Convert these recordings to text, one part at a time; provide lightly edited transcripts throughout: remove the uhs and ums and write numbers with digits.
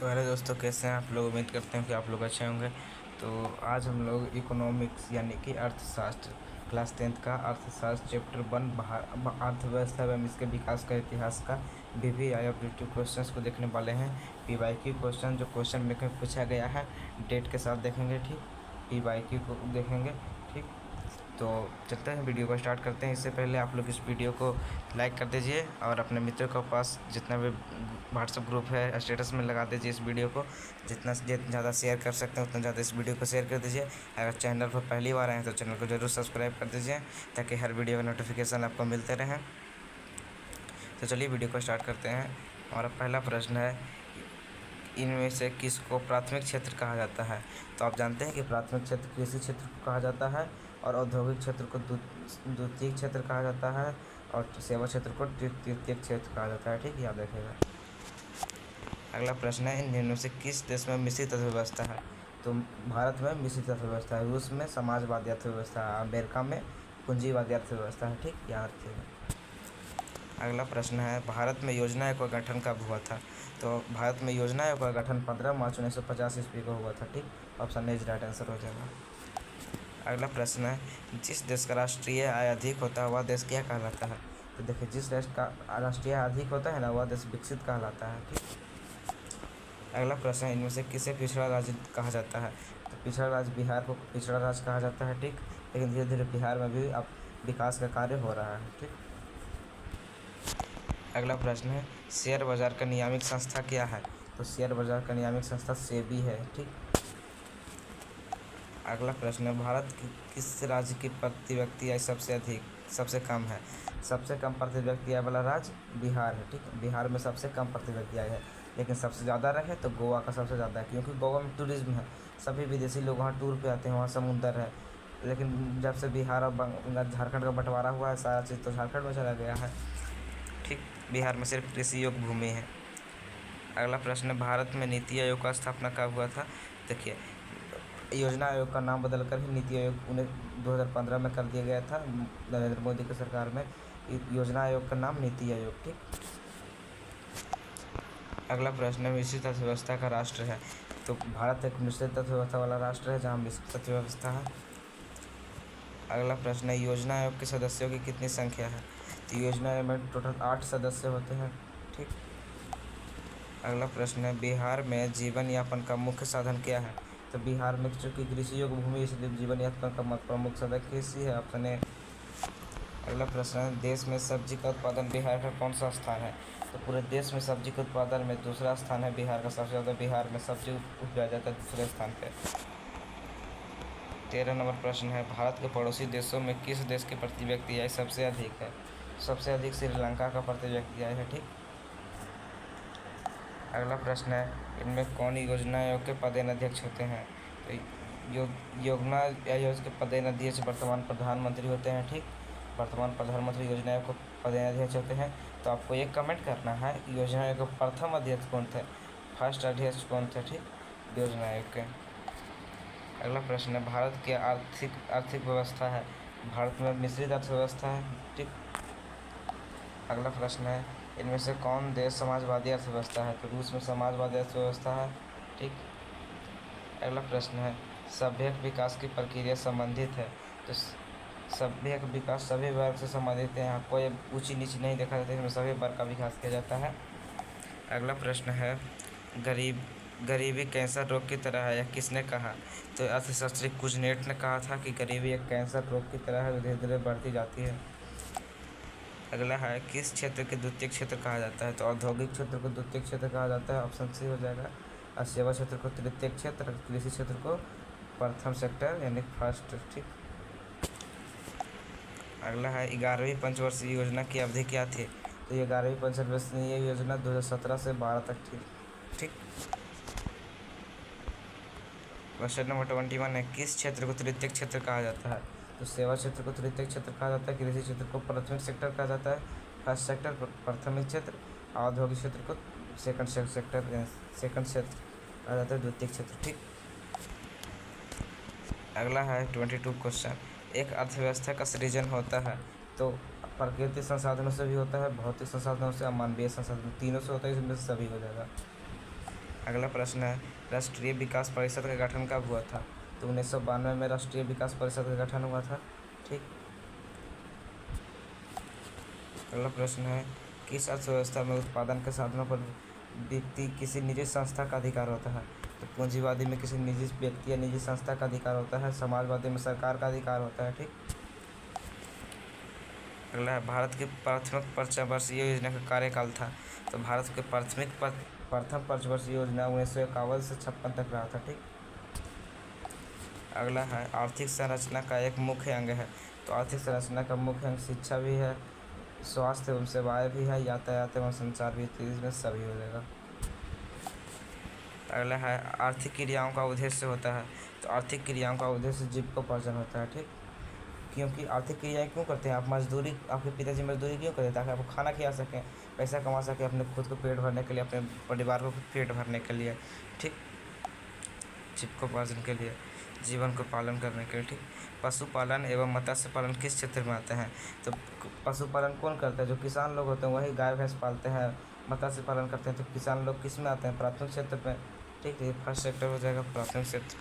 तो हेलो दोस्तों, कैसे हैं आप लोग। उम्मीद करते हैं कि आप लोग अच्छे होंगे। तो आज हम लोग इकोनॉमिक्स यानी कि अर्थशास्त्र क्लास 10th का अर्थशास्त्र चैप्टर 1 अर्थव्यवस्था एवं इसके विकास का इतिहास का वीवीआई ऑब्जेक्टिव क्वेश्चंस को देखने वाले हैं। पीवाईक्यू क्वेश्चन जो क्वेश्चन में पूछा गया है डेट के साथ देखेंगे। ठीक, पीवाईक्यू को देखेंगे। ठीक, तो चलते हैं, वीडियो को स्टार्ट करते हैं। इससे पहले आप लोग इस वीडियो को लाइक कर दीजिए और अपने मित्रों के पास जितना भी व्हाट्सएप ग्रुप है स्टेटस में लगा दीजिए इस वीडियो को। जितना ज़्यादा शेयर कर सकते हैं उतना ज़्यादा इस वीडियो को शेयर कर दीजिए। अगर चैनल पर पहली बार आए हैं तो चैनल को ज़रूर सब्सक्राइब कर दीजिए ताकि हर वीडियो का नोटिफिकेशन आपको मिलते रहें। तो चलिए वीडियो को स्टार्ट करते हैं। हमारा पहला प्रश्न है, इनमें से किसको प्राथमिक क्षेत्र कहा जाता है। तो आप जानते हैं कि प्राथमिक क्षेत्र कृषि क्षेत्र को कहा जाता है और औद्योगिक क्षेत्र को द्वितीयक क्षेत्र कहा जाता है और सेवा क्षेत्र को तृतीयक क्षेत्र कहा जाता है। ठीक, याद रखिएगा। अगला प्रश्न है, इन निम्नों से किस देश में मिश्रित अर्थव्यवस्था है। तो भारत में मिश्रित अर्थव्यवस्था है, रूस में समाजवादी अर्थव्यवस्था है, अमेरिका में पूंजीवादी अर्थव्यवस्था है। ठीक, याद रखिएगा। अगला प्रश्न है, भारत में योजना आयोग का गठन कब हुआ था। तो भारत में योजना आयोग का गठन 15 मार्च 1950 ईस्वी को हुआ था। ठीक, ऑप्शन ए राइट आंसर हो जाएगा। अगला प्रश्न है, जिस देश का राष्ट्रीय आय अधिक होता है वह देश क्या कहलाता है। तो देखिए, जिस देश का राष्ट्रीय आय अधिक होता है ना वह देश विकसित कहलाता है। ठीक, अगला प्रश्न है, इनमें से किसे पिछड़ा राज्य कहा जाता है। तो पिछड़ा राज्य बिहार को पिछड़ा राज्य कहा जाता है। ठीक, लेकिन धीरे धीरे बिहार में भी अब विकास का कार्य हो रहा है। ठीक, अगला प्रश्न है, शेयर बाजार का नियामक संस्था क्या है। तो शेयर बाजार का नियामक संस्था सेबी है। ठीक, अगला प्रश्न है, भारत की किस राज्य की प्रति व्यक्ति आय सबसे कम है। सबसे कम प्रति व्यक्ति आय वाला राज्य बिहार है। ठीक, बिहार में सबसे कम प्रति व्यक्ति आय है, लेकिन सबसे ज़्यादा रहे तो गोवा का सबसे ज़्यादा है, क्योंकि गोवा में टूरिज्म है। सभी विदेशी लोग वहाँ टूर पे आते हैं, वहाँ समुंदर है। लेकिन जब से बिहार और झारखंड का बंटवारा हुआ है सारा चीज़ तो झारखंड में चला गया है। ठीक, बिहार में सिर्फ कृषि योग्य भूमि है। अगला प्रश्न है, भारत में नीति आयोग का स्थापना कब हुआ था। देखिए, योजना आयोग का नाम बदलकर ही नीति आयोग उन्हें 2015 में कर दिया गया था नरेंद्र मोदी की सरकार में। योजना आयोग का नाम नीति आयोग। ठीक, अगला प्रश्न है, मिश्रित अर्थव्यवस्था का राष्ट्र है। तो भारत एक मिश्रित अर्थव्यवस्था वाला राष्ट्र है जहाँ मिश्रित अर्थव्यवस्था है। अगला प्रश्न है, योजना आयोग के सदस्यों की कितनी संख्या है। तो योजना आयोग में टोटल 8 सदस्य होते हैं। ठीक, अगला प्रश्न है, बिहार में जीवन यापन का मुख्य साधन क्या है। तो बिहार में चूँकि कृषि योग्य भूमि इसलिए जीवन यापन का प्रमुख साधन कृषि है, ऑप्शन ए। अगला प्रश्न है, देश में सब्जी का उत्पादन बिहार का कौन सा स्थान है। तो पूरे देश में सब्जी के उत्पादन में दूसरा स्थान है बिहार का। सबसे ज़्यादा बिहार में सब्जी उपजाया जाता है दूसरे स्थान पर। 13 नंबर प्रश्न है, भारत के पड़ोसी देशों में किस देश की प्रति व्यक्ति आय सबसे अधिक है। सबसे अधिक श्रीलंका का प्रति व्यक्ति आय है। ठीक, अगला प्रश्न है, इनमें कौन योजना आयोग के पदेनाध्यक्ष होते हैं। तो योजना आयोग के पदेनाध्यक्ष वर्तमान प्रधानमंत्री होते हैं। ठीक, वर्तमान प्रधानमंत्री योजना आयोग के पदेनाध्यक्ष होते हैं। तो आपको एक कमेंट करना है कि योजना आयोग के प्रथम अध्यक्ष कौन थे, फर्स्ट अध्यक्ष कौन थे। ठीक, योजना आयोग के। अगला प्रश्न है, भारत की आर्थिक व्यवस्था है। भारत में मिश्रित अर्थव्यवस्था है। ठीक, अगला प्रश्न है, इनमें से कौन देश समाजवादी अर्थव्यवस्था है। तो रूस में समाजवादी अर्थव्यवस्था है। ठीक, अगला प्रश्न है, सभ्यक विकास की प्रक्रिया संबंधित है। तो सभ्यक विकास सभी वर्ग से संबंधित है, यहाँ कोई ऊंची नीची नहीं देखा जाता है, इसमें सभी वर्ग का विकास किया जाता है। अगला प्रश्न है, गरीबी कैंसर रोग की तरह है, यह किसने कहा। तो अर्थशास्त्री कुजनेट ने कहा था कि गरीबी एक कैंसर रोग की तरह है, धीरे धीरे बढ़ती जाती है। अगला है, किस क्षेत्र के द्वितीयक क्षेत्र कहा जाता है। तो औद्योगिक क्षेत्र को द्वितीयक क्षेत्र कहा जाता है, ऑप्शन सी हो जाएगा। और सेवा क्षेत्र को तृतीयक क्षेत्र, कृषि क्षेत्र को प्रथम सेक्टर यानी फर्स्ट। ठीक, अगला है, 11वीं पंचवर्षीय योजना की अवधि क्या थी। तो ये 11वीं पंचवर्षीय योजना 2017 से 12 तक थी। ठीक, क्वेश्चन नंबर 21 है, किस क्षेत्र को तृतीयक क्षेत्र कहा जाता है। तो सेवा क्षेत्र को तृतीयक क्षेत्र कहा जाता है, कृषि क्षेत्र को प्राथमिक सेक्टर कहा जाता है, फर्स्ट सेक्टर प्राथमिक क्षेत्र, औद्योगिक क्षेत्र को सेकंड क्षेत्र कहा जाता है, द्वितीयक क्षेत्र। ठीक, अगला है 22 क्वेश्चन, एक अर्थव्यवस्था का सृजन होता है तो प्राकृतिक संसाधनों से भी होता है, भौतिक संसाधनों से, अमानवीय संसाधनों, तीनों से होता है, इसमें से सभी हो जाएगा। अगला प्रश्न है, राष्ट्रीय विकास परिषद का गठन कब हुआ था? तो 1992 में राष्ट्रीय विकास परिषद का गठन हुआ था। ठीक। अगला प्रश्न है, किस अर्थव्यवस्था में उत्पादन के साधनों पर व्यक्ति किसी निजी संस्था का अधिकार होता है? तो पूंजीवादी में किसी निजी व्यक्ति या निजी संस्था का अधिकार होता है, समाजवादी में सरकार का अधिकार होता है। ठीक। अगला है, भारत की प्राथमिक पंचवर्षीय योजना का कार्यकाल था? तो भारत के प्रथम पंचवर्षीय योजना 1951 से 56 तक रहा था। ठीक। अगला है, आर्थिक संरचना का एक मुख्य अंग है? तो आर्थिक संरचना का मुख्य अंग शिक्षा भी है, स्वास्थ्य एवं सेवाएं भी है, यातायात एवं संचार भी, तो इसमें सभी हो जाएगा। अगला है, आर्थिक क्रियाओं का उद्देश्य होता है? तो आर्थिक क्रियाओं का उद्देश्य जीविकोपार्जन होता है। ठीक। क्योंकि आर्थिक क्रियाएं क्यों करते हैं? आप मजदूरी, आपके पिताजी मजदूरी क्यों करते हैं? ताकि आपको खाना खिला सकें, पैसा कमा सकें, अपने खुद को पेट भरने के लिए, अपने परिवार को पेट भरने के लिए। ठीक। जीविकोपार्जन के लिए, जीवन को पालन करने के लिए। ठीक। पशुपालन एवं मत्स्य पालन किस क्षेत्र में आते हैं? तो पशुपालन कौन करता है? जो किसान लोग होते हैं वही गाय भैंस पालते हैं, मत्स्य पालन करते हैं। तो किसान लोग किस में आते हैं? प्राथमिक क्षेत्र में। ठीक है, फर्स्ट सेक्टर हो जाएगा प्राथमिक क्षेत्र।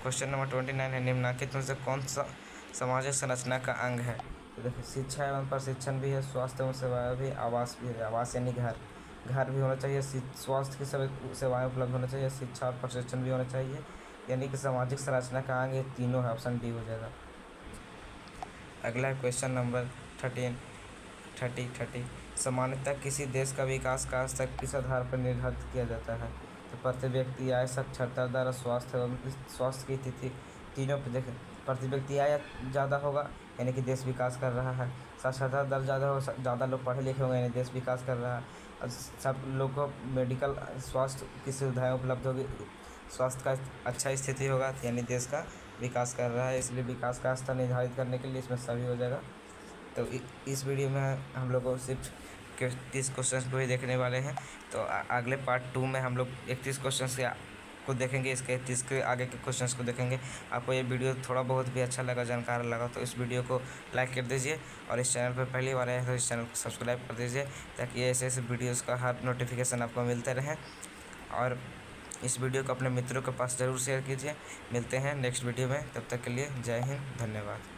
क्वेश्चन नंबर 29 है, निम्नलिखित में से कौन सा सामाजिक संरचना का अंग है? तो देखिए, शिक्षा एवं प्रशिक्षण भी है, स्वास्थ्य एवं सेवाएं भी, आवास भी है। आवास यानी घर भी होना चाहिए, स्वास्थ्य की सभी सेवाएं उपलब्ध होना चाहिए, शिक्षा और प्रशिक्षण भी होना चाहिए, यानी कि सामाजिक संरचना का अंग ये तीनों है। ऑप्शन डी हो जाएगा। अगला है क्वेश्चन नंबर 30। सामान्यतः किसी देश का विकास का स्तर किस आधार पर निर्धारित किया जाता है? तो प्रति व्यक्ति आय, साक्षरता दर, स्वास्थ्य एवं स्वास्थ्य की स्थिति, तीनों पर देखें। प्रति व्यक्ति आय ज़्यादा होगा यानी कि देश विकास कर रहा है, साक्षरता दर ज़्यादा हो, ज़्यादा लोग पढ़े लिखे होंगे यानी देश विकास कर रहा है, और सब लोग को मेडिकल स्वास्थ्य की सुविधाएँ उपलब्ध होगी, स्वास्थ्य का अच्छा स्थिति होगा, यानी देश का विकास कर रहा है। इसलिए विकास का स्तर निर्धारित करने के लिए इसमें सभी हो जाएगा। तो इस वीडियो में हम लोग को सिर्फ 30 क्वेश्चन को ही देखने वाले हैं। तो अगले पार्ट 2 में हम लोग 31 क्वेश्चन को देखेंगे, इसके 30 के आगे के क्वेश्चंस को देखेंगे। आपको ये वीडियो थोड़ा बहुत भी अच्छा लगा, जानकार लगा, तो इस वीडियो को लाइक कर दीजिए, और इस चैनल पर पहली बार आए हैं तो इस चैनल को सब्सक्राइब कर दीजिए, ताकि ऐसे ऐसे वीडियोज़ का हर नोटिफिकेशन आपको मिलते रहे। और इस वीडियो को अपने मित्रों के पास ज़रूर शेयर कीजिए। मिलते हैं नेक्स्ट वीडियो में, तब तक के लिए जय हिंद, धन्यवाद।